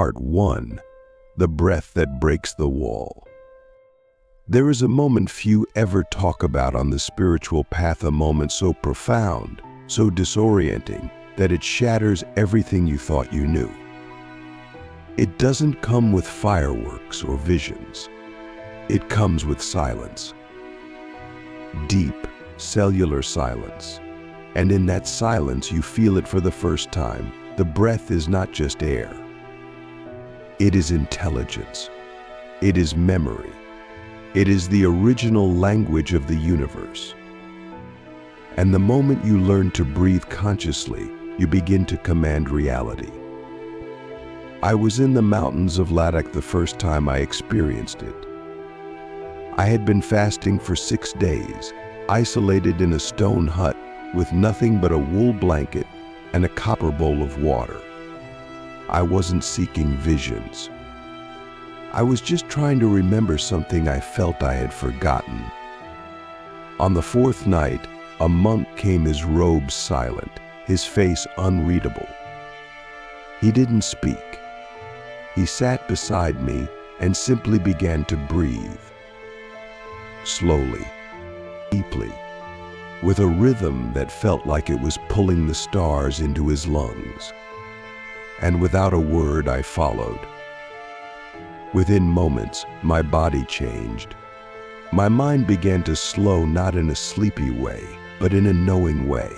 Part 1. The breath that breaks the wall. There is a moment few ever talk about on the spiritual path, a moment so profound, so disorienting, that it shatters everything you thought you knew. It doesn't come with fireworks or visions. It comes with silence. Deep, cellular silence. And in that silence, you feel it for the first time. The breath is not just air. It is intelligence. It is memory. It is the original language of the universe. And the moment you learn to breathe consciously, you begin to command reality. I was in the mountains of Ladakh the first time I experienced it. I had been fasting for 6 days, isolated in a stone hut with nothing but a wool blanket and a copper bowl of water. I wasn't seeking visions. I was just trying to remember something I felt I had forgotten. On the 4th night, a monk came, his robes silent, his face unreadable. He didn't speak. He sat beside me and simply began to breathe. Slowly, deeply, with a rhythm that felt like it was pulling the stars into his lungs. And without a word, I followed. Within moments, my body changed. My mind began to slow, not in a sleepy way, but in a knowing way.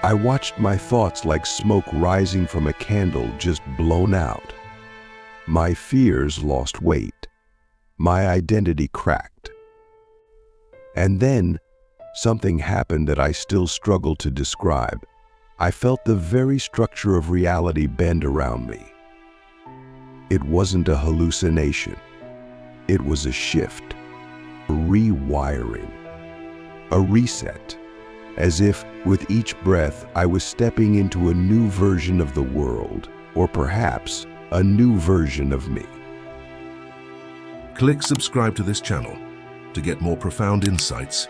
I watched my thoughts like smoke rising from a candle just blown out. My fears lost weight. My identity cracked. And then, something happened that I still struggle to describe. I felt the very structure of reality bend around me. It wasn't a hallucination. It was a shift, a rewiring, a reset, as if with each breath I was stepping into a new version of the world, or perhaps a new version of me. Click subscribe to this channel to get more profound insights.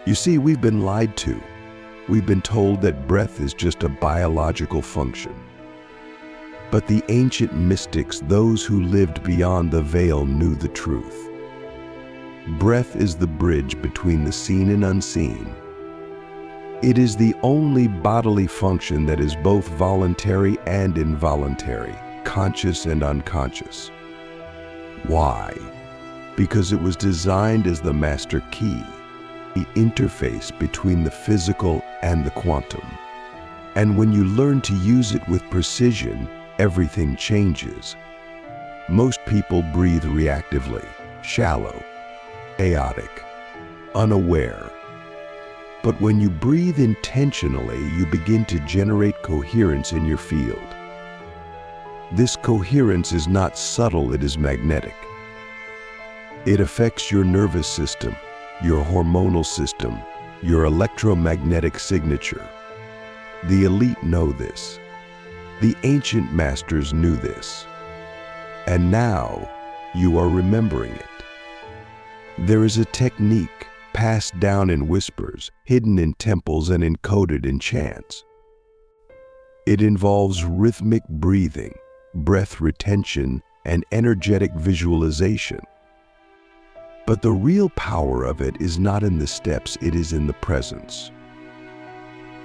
You see, we've been lied to. We've been told that breath is just a biological function. But the ancient mystics, those who lived beyond the veil, knew the truth. Breath is the bridge between the seen and unseen. It is the only bodily function that is both voluntary and involuntary, conscious and unconscious. Why? Because it was designed as the master key, the interface between the physical and the quantum. And when you learn to use it with precision, everything changes. Most people breathe reactively, shallow, chaotic, unaware. But when you breathe intentionally, you begin to generate coherence in your field. This coherence is not subtle, it is magnetic. It affects your nervous system, your hormonal system, your electromagnetic signature. The elite know this. The ancient masters knew this. And now you are remembering it. There is a technique passed down in whispers, hidden in temples and encoded in chants. It involves rhythmic breathing, breath retention, and energetic visualization. But the real power of it is not in the steps, it is in the presence.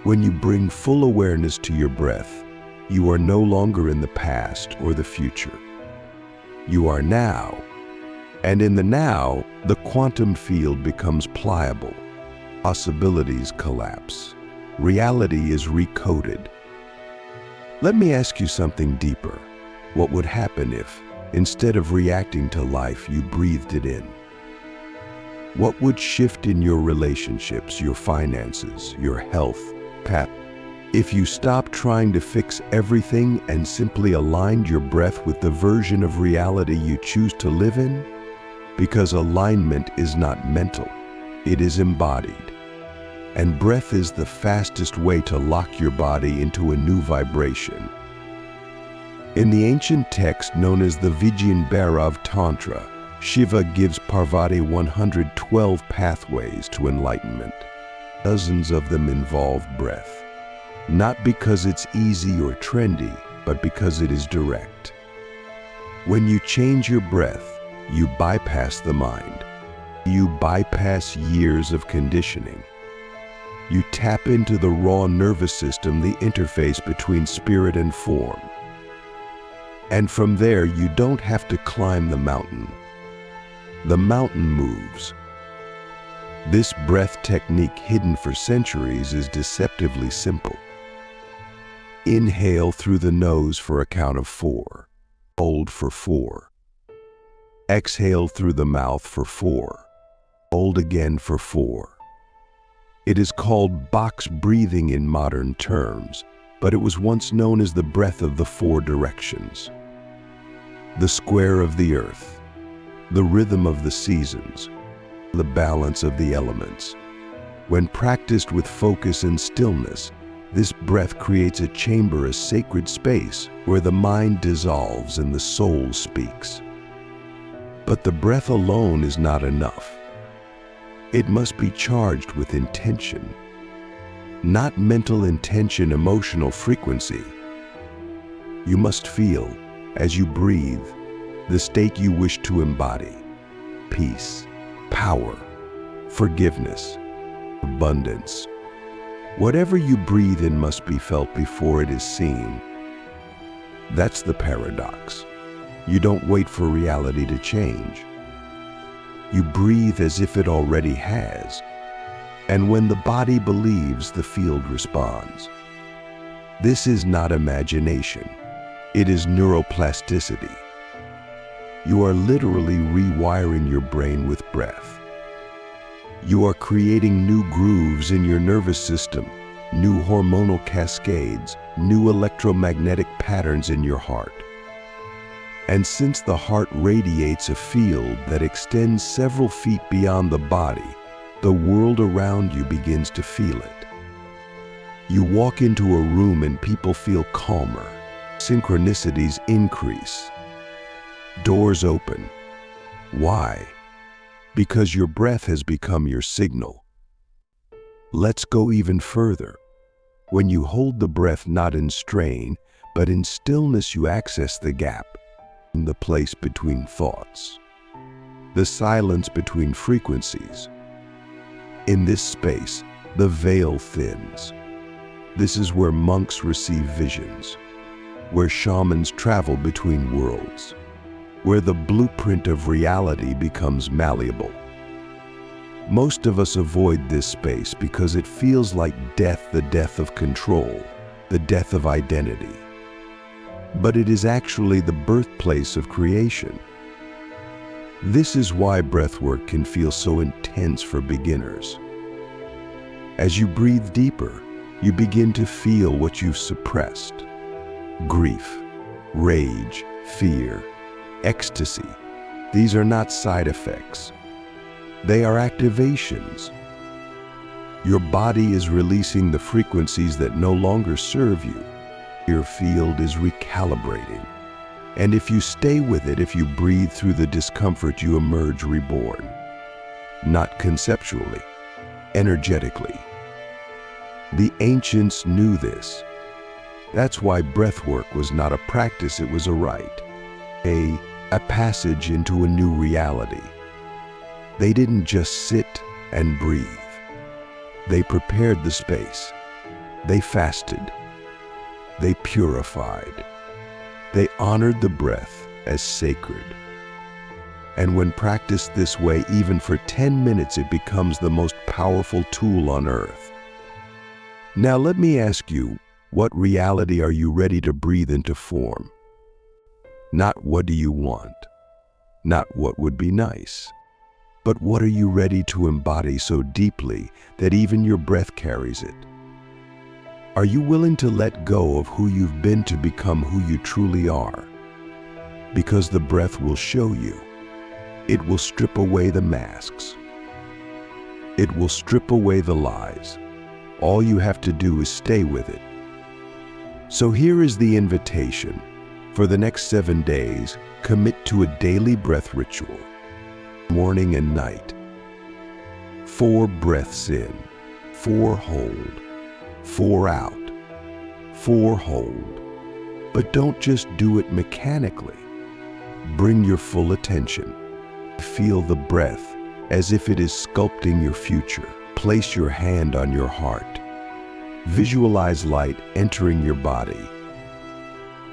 When you bring full awareness to your breath, you are no longer in the past or the future. You are now. And in the now, the quantum field becomes pliable. Possibilities collapse. Reality is recoded. Let me ask you something deeper. What would happen if, instead of reacting to life, you breathed it in? What would shift in your relationships, your finances, your health, path? If you stopped trying to fix everything and simply aligned your breath with the version of reality you choose to live in? Because alignment is not mental, it is embodied. And breath is the fastest way to lock your body into a new vibration. In the ancient text known as the Vijnana Tantra, Shiva gives Parvati 112 pathways to enlightenment. Dozens of them involve breath. Not because it's easy or trendy, but because it is direct. When you change your breath, you bypass the mind. You bypass years of conditioning. You tap into the raw nervous system, the interface between spirit and form. And from there, you don't have to climb the mountain. The mountain moves. This breath technique, hidden for centuries, is deceptively simple. Inhale through the nose for a count of 4. Hold for 4. Exhale through the mouth for 4. Hold again for 4. It is called box breathing in modern terms, but it was once known as the breath of the 4 directions. The square of the earth, the rhythm of the seasons, the balance of the elements. When practiced with focus and stillness, this breath creates a chamber, a sacred space where the mind dissolves and the soul speaks. But the breath alone is not enough. It must be charged with intention. Not mental intention, emotional frequency. You must feel, as you breathe, the state you wish to embody. Peace, power, forgiveness, abundance. Whatever you breathe in must be felt before it is seen. That's the paradox. You don't wait for reality to change. You breathe as if it already has. And when the body believes, the field responds. This is not imagination. It is neuroplasticity. You are literally rewiring your brain with breath. You are creating new grooves in your nervous system, new hormonal cascades, new electromagnetic patterns in your heart. And since the heart radiates a field that extends several feet beyond the body, the world around you begins to feel it. You walk into a room and people feel calmer. Synchronicities increase. Doors open. Why? Because your breath has become your signal. Let's go even further. When you hold the breath not in strain, but in stillness, you access the gap, the place between thoughts, the silence between frequencies. In this space, the veil thins. This is where monks receive visions, where shamans travel between worlds, where the blueprint of reality becomes malleable. Most of us avoid this space because it feels like death, the death of control, the death of identity. But it is actually the birthplace of creation. This is why breathwork can feel so intense for beginners. As you breathe deeper, you begin to feel what you've suppressed. Grief, rage, fear, ecstasy. These are not side effects. They are activations. Your body is releasing the frequencies that no longer serve you. Your field is recalibrating. And if you stay with it, if you breathe through the discomfort, you emerge reborn. Not conceptually, energetically. The ancients knew this. That's why breathwork was not a practice, it was a rite. A passage into a new reality. They didn't just sit and breathe. They prepared the space. They fasted. They purified. They honored the breath as sacred. And when practiced this way, even for 10 minutes, it becomes the most powerful tool on earth. Now let me ask you, what reality are you ready to breathe into form? Not what do you want, not what would be nice, but what are you ready to embody so deeply that even your breath carries it? Are you willing to let go of who you've been to become who you truly are? Because the breath will show you. It will strip away the masks. It will strip away the lies. All you have to do is stay with it. So here is the invitation. For the next 7 days, commit to a daily breath ritual, morning and night. 4 breaths in, 4 hold, 4 out, 4 hold, But don't just do it mechanically. Bring your full attention. Feel the breath as if it is sculpting your future. Place your hand on your heart. Visualize light entering your body.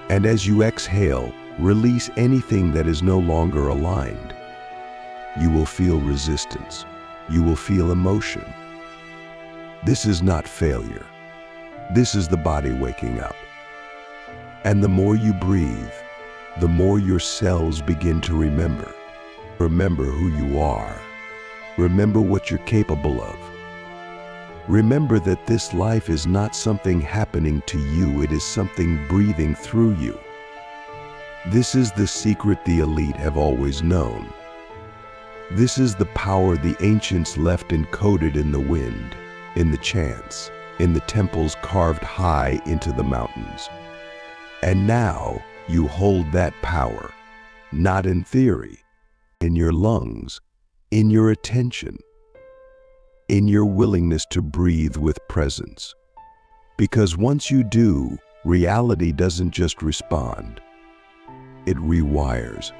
And as you exhale, release anything that is no longer aligned. You will feel resistance. You will feel emotion. This is not failure. This is the body waking up. And the more you breathe, the more your cells begin to remember. Remember who you are. Remember what you're capable of. Remember that this life is not something happening to you, it is something breathing through you. This is the secret the elite have always known. This is the power the ancients left encoded in the wind, in the chants, in the temples carved high into the mountains. And now you hold that power, not in theory, in your lungs, in your attention, in your willingness to breathe with presence. Because once you do, reality doesn't just respond, it rewires.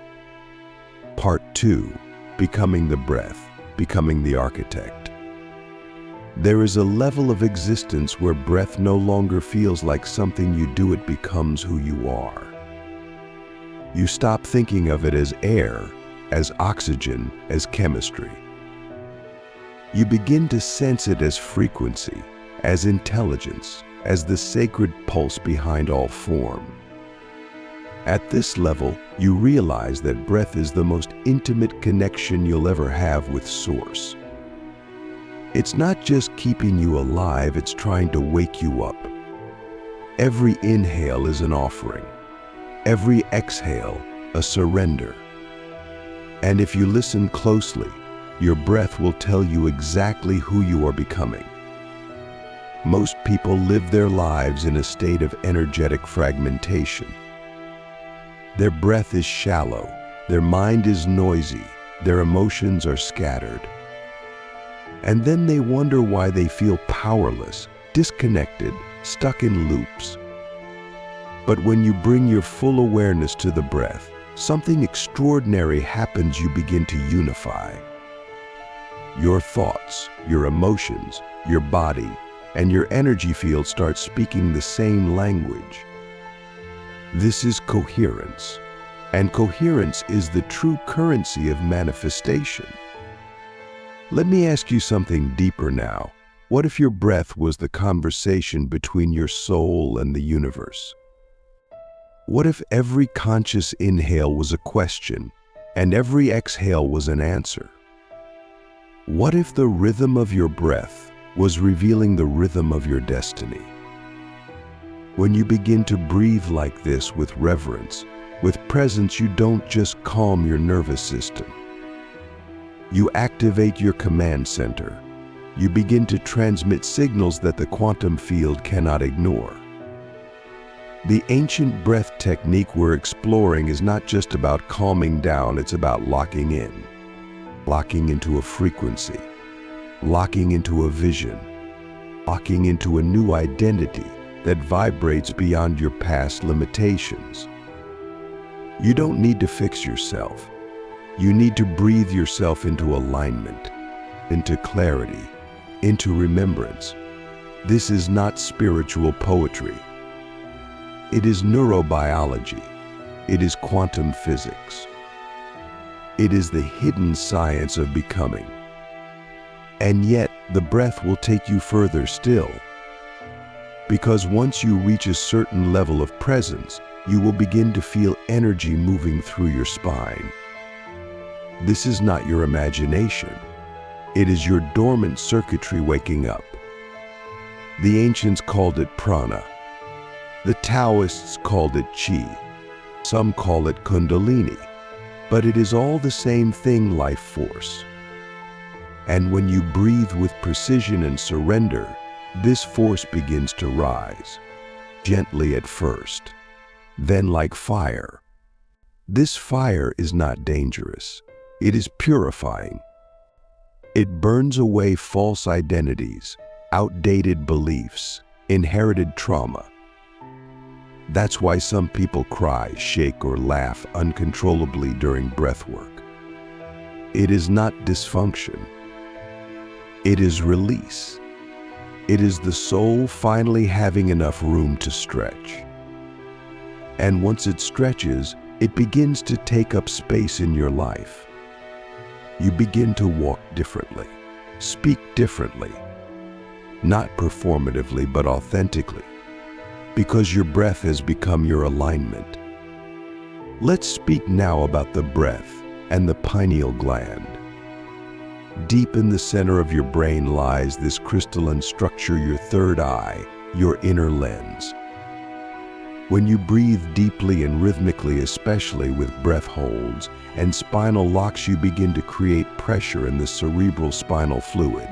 Part 2, becoming the breath, becoming the architect. There is a level of existence where breath no longer feels like something you do, it becomes who you are. You stop thinking of it as air, as oxygen, as chemistry. You begin to sense it as frequency, as intelligence, as the sacred pulse behind all form. At this level, you realize that breath is the most intimate connection you'll ever have with Source. It's not just keeping you alive, it's trying to wake you up. Every inhale is an offering. Every exhale, a surrender. And if you listen closely, your breath will tell you exactly who you are becoming. Most people live their lives in a state of energetic fragmentation. Their breath is shallow, their mind is noisy, their emotions are scattered. And then they wonder why they feel powerless, disconnected, stuck in loops. But when you bring your full awareness to the breath, something extraordinary happens. You begin to unify. Your thoughts, your emotions, your body, and your energy field start speaking the same language. This is coherence, and coherence is the true currency of manifestation. Let me ask you something deeper now. What if your breath was the conversation between your soul and the universe? What if every conscious inhale was a question, and every exhale was an answer? What if the rhythm of your breath was revealing the rhythm of your destiny? When you begin to breathe like this with reverence, with presence, you don't just calm your nervous system. You activate your command center. You begin to transmit signals that the quantum field cannot ignore. The ancient breath technique we're exploring is not just about calming down, it's about locking in. Locking into a frequency, locking into a vision, locking into a new identity that vibrates beyond your past limitations. You don't need to fix yourself. You need to breathe yourself into alignment, into clarity, into remembrance. This is not spiritual poetry. It is neurobiology. It is quantum physics. It is the hidden science of becoming. And yet, the breath will take you further still. Because once you reach a certain level of presence, you will begin to feel energy moving through your spine. This is not your imagination. It is your dormant circuitry waking up. The ancients called it prana. The Taoists called it qi. Some call it kundalini. But it is all the same thing, life force. And when you breathe with precision and surrender, this force begins to rise, gently at first, then like fire. This fire is not dangerous. It is purifying. It burns away false identities, outdated beliefs, inherited trauma. That's why some people cry, shake, or laugh uncontrollably during breath work. It is not dysfunction. It is release. It is the soul finally having enough room to stretch. And once it stretches, it begins to take up space in your life. You begin to walk differently, speak differently, not performatively but authentically, because your breath has become your alignment. Let's speak now about the breath and the pineal gland. Deep in the center of your brain lies this crystalline structure, your third eye, your inner lens. When you breathe deeply and rhythmically, especially with breath holds and spinal locks, you begin to create pressure in the cerebral spinal fluid.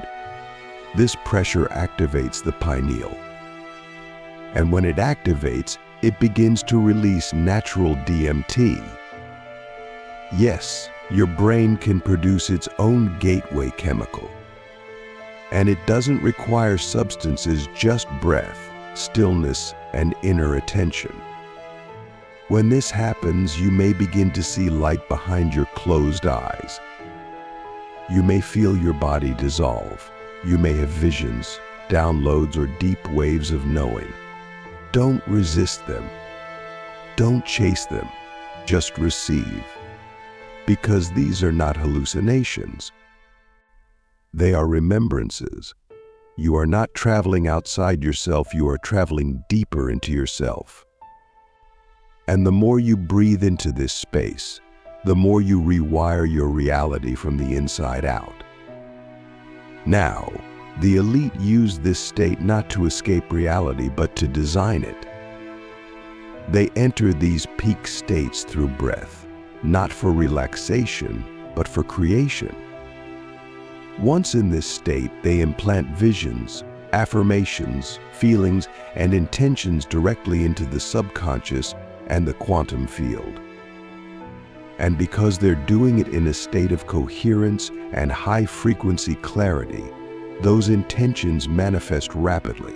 This pressure activates the pineal. And when it activates, it begins to release natural DMT. Yes, your brain can produce its own gateway chemical. And it doesn't require substances, just breath, stillness, and inner attention. When this happens, you may begin to see light behind your closed eyes. You may feel your body dissolve. You may have visions, downloads, or deep waves of knowing. Don't resist them. Don't chase them. Just receive. Because these are not hallucinations. They are remembrances. You are not traveling outside yourself, you are traveling deeper into yourself. And the more you breathe into this space, the more you rewire your reality from the inside out. Now, the elite use this state not to escape reality, but to design it. They enter these peak states through breath, not for relaxation, but for creation. Once in this state, they implant visions, affirmations, feelings, and intentions directly into the subconscious and the quantum field. And because they're doing it in a state of coherence and high-frequency clarity, those intentions manifest rapidly.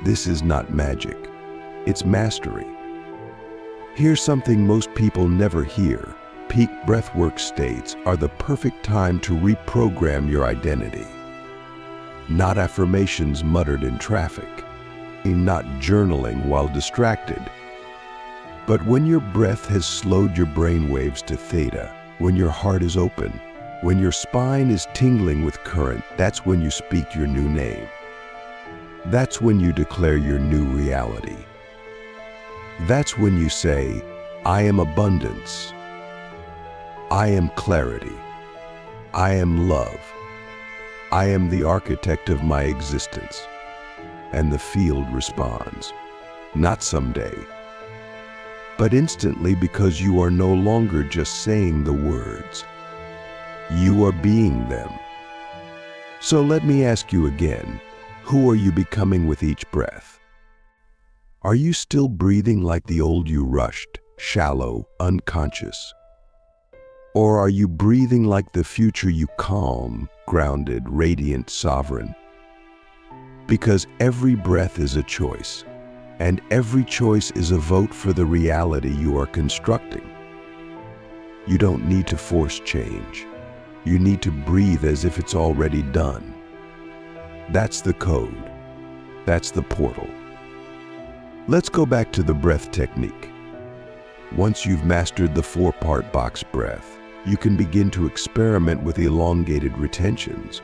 This is not magic, it's mastery. Here's something most people never hear. Peak breathwork states are the perfect time to reprogram your identity. Not affirmations muttered in traffic, not journaling while distracted. But when your breath has slowed your brain waves to theta, when your heart is open, when your spine is tingling with current, that's when you speak your new name. That's when you declare your new reality. That's when you say, I am abundance. I am clarity. I am love. I am the architect of my existence. And the field responds, not someday, but instantly, because you are no longer just saying the words. You are being them. So let me ask you again, who are you becoming with each breath? Are you still breathing like the old you, rushed, shallow, unconscious? Or are you breathing like the future you, calm, grounded, radiant, sovereign? Because every breath is a choice, and every choice is a vote for the reality you are constructing. You don't need to force change. You need to breathe as if it's already done. That's the code. That's the portal. Let's go back to the breath technique. Once you've mastered the 4-part box breath, you can begin to experiment with elongated retentions.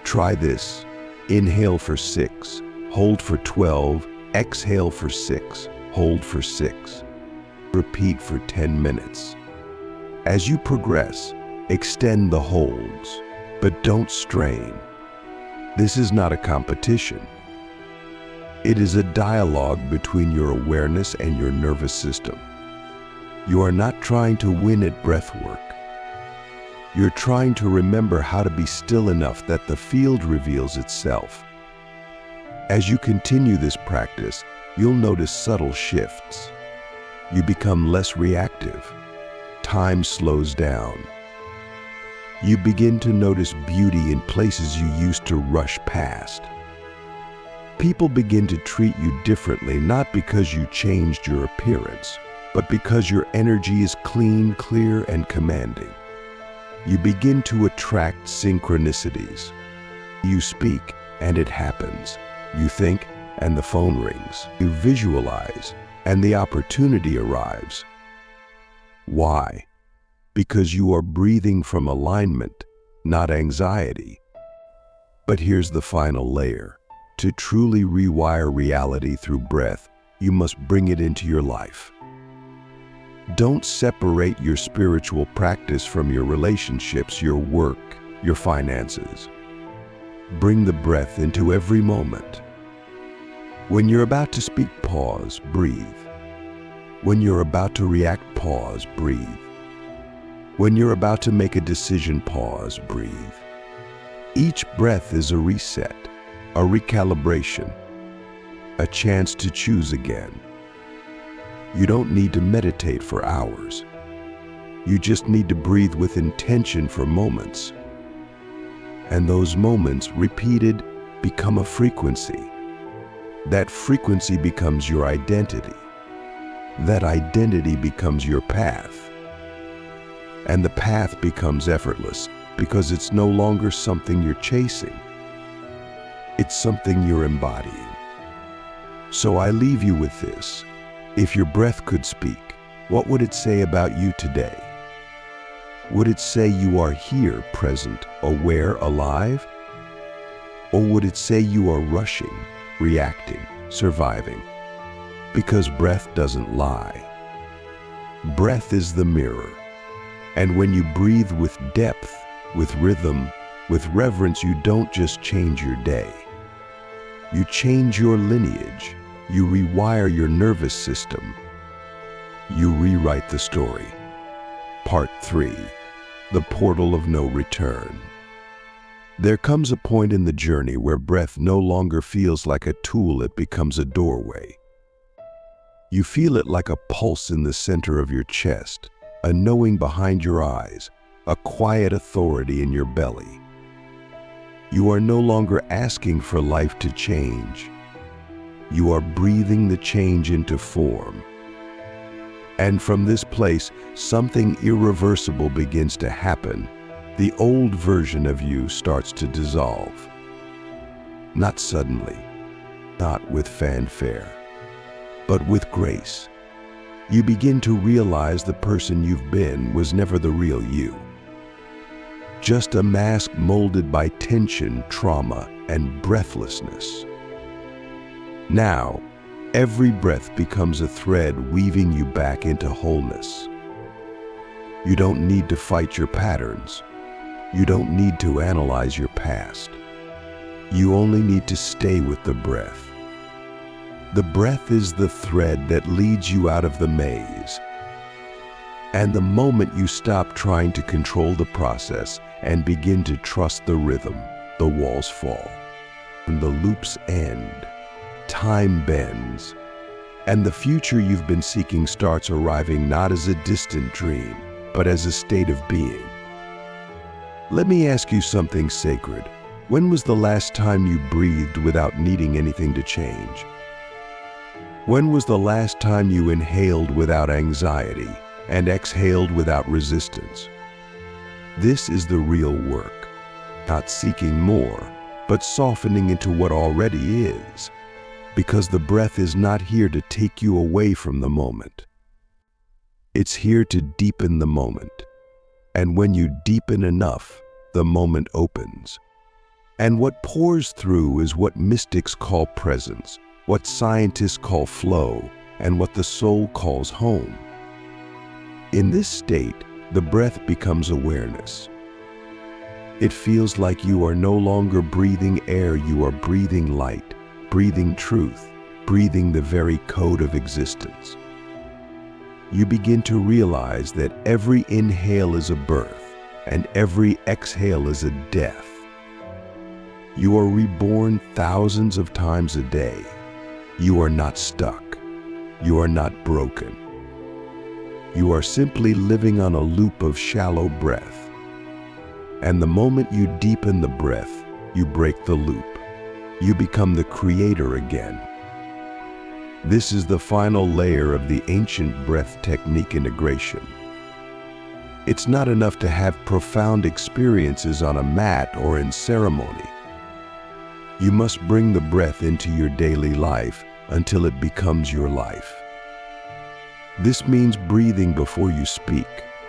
Try this. Inhale for 6, hold for 12, exhale for 6, hold for 6. Repeat for 10 minutes. As you progress, extend the holds, but don't strain. This is not a competition. It is a dialogue between your awareness and your nervous system. You are not trying to win at breath work. You're trying to remember how to be still enough that the field reveals itself. As you continue this practice, you'll notice subtle shifts. You become less reactive. Time slows down. You begin to notice beauty in places you used to rush past. People begin to treat you differently, not because you changed your appearance, but because your energy is clean, clear, and commanding. You begin to attract synchronicities. You speak, and it happens. You think, and the phone rings. You visualize, and the opportunity arrives. Why? Because you are breathing from alignment, not anxiety. But here's the final layer. To truly rewire reality through breath, you must bring it into your life. Don't separate your spiritual practice from your relationships, your work, your finances. Bring the breath into every moment. When you're about to speak, pause, breathe. When you're about to react, pause, breathe. When you're about to make a decision, pause, breathe. Each breath is a reset, a recalibration, a chance to choose again. You don't need to meditate for hours. You just need to breathe with intention for moments. And those moments, repeated, become a frequency. That frequency becomes your identity. That identity becomes your path. And the path becomes effortless because it's no longer something you're chasing. It's something you're embodying. So I leave you with this. If your breath could speak, what would it say about you today? Would it say you are here, present, aware, alive? Or would it say you are rushing, reacting, surviving? Because breath doesn't lie. Breath is the mirror. And when you breathe with depth, with rhythm, with reverence, you don't just change your day. You change your lineage. You rewire your nervous system. You rewrite the story. Part 3. The portal of no return. There comes a point in the journey where breath no longer feels like a tool, it becomes a doorway. You feel it like a pulse in the center of your chest, a knowing behind your eyes, a quiet authority in your belly. You are no longer asking for life to change. You are breathing the change into form. And from this place, something irreversible begins to happen. The old version of you starts to dissolve. Not suddenly, not with fanfare, but with grace. You begin to realize the person you've been was never the real you. Just a mask molded by tension, trauma, and breathlessness. Now, every breath becomes a thread weaving you back into wholeness. You don't need to fight your patterns. You don't need to analyze your past. You only need to stay with the breath. The breath is the thread that leads you out of the maze. And the moment you stop trying to control the process and begin to trust the rhythm, the walls fall, and the loops end. Time bends, and the future you've been seeking starts arriving not as a distant dream, but as a state of being. Let me ask you something sacred. When was the last time you breathed without needing anything to change? When was the last time you inhaled without anxiety and exhaled without resistance? This is the real work, not seeking more, but softening into what already is. Because the breath is not here to take you away from the moment. It's here to deepen the moment. And when you deepen enough, the moment opens. And what pours through is what mystics call presence, what scientists call flow, and what the soul calls home. In this state, the breath becomes awareness. It feels like you are no longer breathing air, you are breathing light. Breathing truth, breathing the very code of existence. You begin to realize that every inhale is a birth, and every exhale is a death. You are reborn thousands of times a day. You are not stuck. You are not broken. You are simply living on a loop of shallow breath. And the moment you deepen the breath, you break the loop. You become the creator again. This is the final layer of the ancient breath technique integration. It's not enough to have profound experiences on a mat or in ceremony. You must bring the breath into your daily life until it becomes your life. This means breathing before you speak,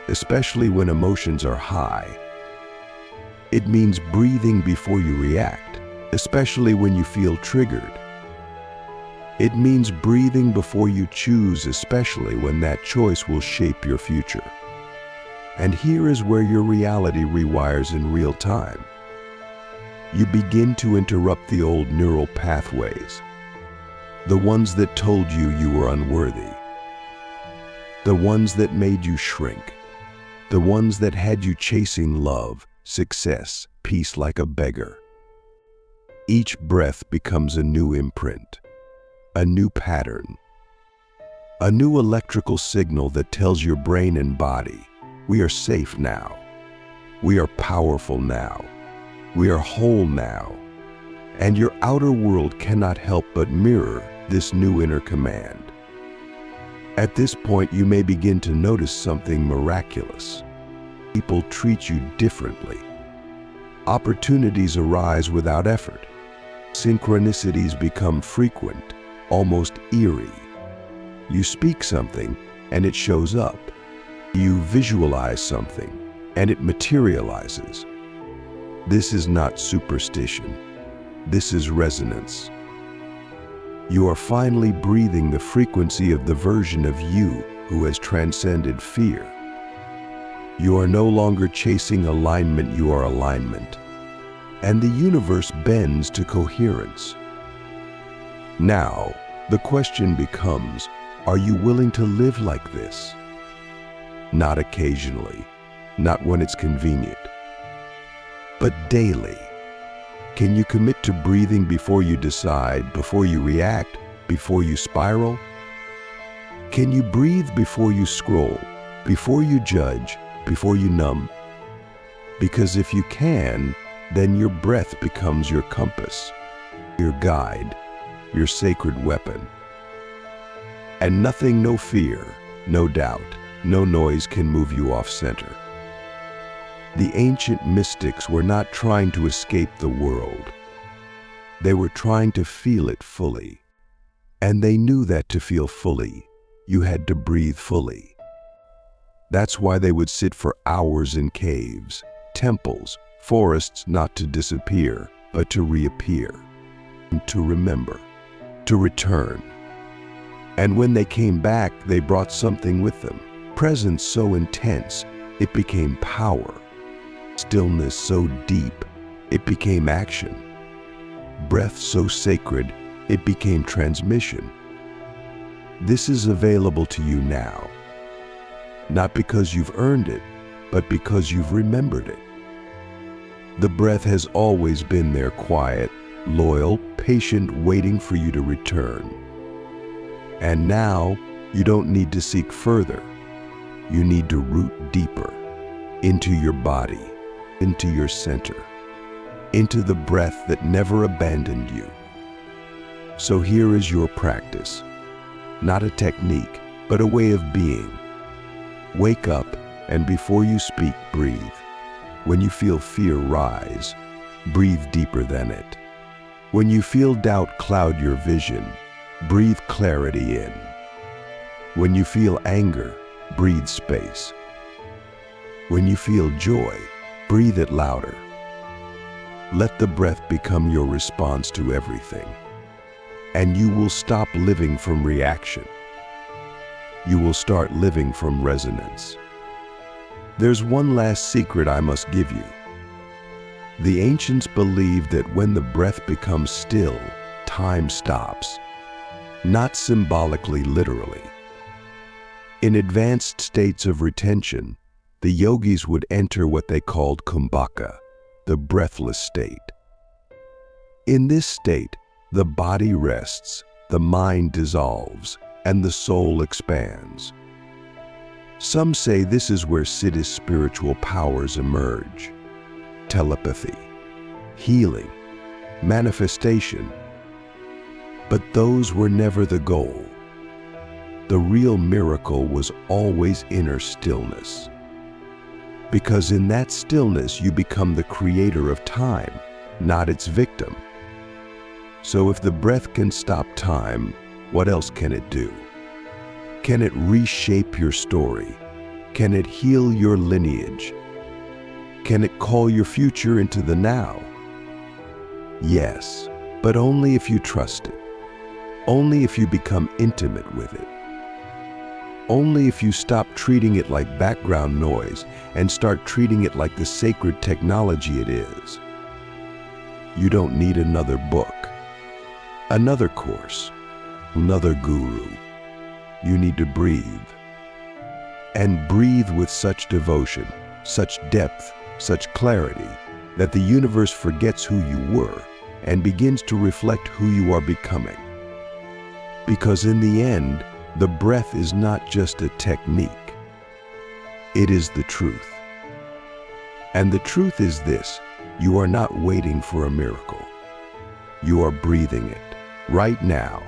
especially when emotions are high. It means breathing before you react, especially when you feel triggered. It means breathing before you choose, especially when that choice will shape your future. And here is where your reality rewires in real time. You begin to interrupt the old neural pathways, the ones that told you you were unworthy, the ones that made you shrink, the ones that had you chasing love, success, peace like a beggar. Each breath becomes a new imprint, a new pattern, a new electrical signal that tells your brain and body, we are safe now, we are powerful now, we are whole now, and your outer world cannot help but mirror this new inner command. At this point, you may begin to notice something miraculous. People treat you differently. Opportunities arise without effort. Synchronicities become frequent, almost eerie. You speak something and it shows up. You visualize something and it materializes. This is not superstition. This is resonance. You are finally breathing the frequency of the version of you who has transcended fear. You are no longer chasing alignment, you are alignment. And the universe bends to coherence. Now, the question becomes, are you willing to live like this? Not occasionally, not when it's convenient, but daily. Can you commit to breathing before you decide, before you react, before you spiral? Can you breathe before you scroll, before you judge, before you numb? Because if you can, then your breath becomes your compass, your guide, your sacred weapon. And nothing, no fear, no doubt, no noise can move you off center. The ancient mystics were not trying to escape the world. They were trying to feel it fully. And they knew that to feel fully, you had to breathe fully. That's why they would sit for hours in caves, temples, forests, not to disappear, but to reappear, to remember, to return. And when they came back, they brought something with them. Presence so intense, it became power. Stillness so deep, it became action. Breath so sacred, it became transmission. This is available to you now. Not because you've earned it, but because you've remembered it. The breath has always been there, quiet, loyal, patient, waiting for you to return. And now, you don't need to seek further. You need to root deeper into your body, into your center, into the breath that never abandoned you. So here is your practice. Not a technique, but a way of being. Wake up, and before you speak, breathe. When you feel fear rise, breathe deeper than it. When you feel doubt cloud your vision, breathe clarity in. When you feel anger, breathe space. When you feel joy, breathe it louder. Let the breath become your response to everything. And you will stop living from reaction. You will start living from resonance. There's one last secret I must give you. The ancients believed that when the breath becomes still, time stops. Not symbolically, literally. In advanced states of retention, the yogis would enter what they called kumbhaka, the breathless state. In this state, the body rests, the mind dissolves, and the soul expands. Some say this is where Siddhist spiritual powers emerge. Telepathy, healing, manifestation. But those were never the goal. The real miracle was always inner stillness. Because in that stillness you become the creator of time, not its victim. So if the breath can stop time, what else can it do? Can it reshape your story? Can it heal your lineage? Can it call your future into the now? Yes, but only if you trust it. Only if you become intimate with it. Only if you stop treating it like background noise and start treating it like the sacred technology it is. You don't need another book, another course, another guru. You need to breathe. And breathe with such devotion, such depth, such clarity, that the universe forgets who you were and begins to reflect who you are becoming. Because in the end, the breath is not just a technique. It is the truth. And the truth is this: you are not waiting for a miracle. You are breathing it right now.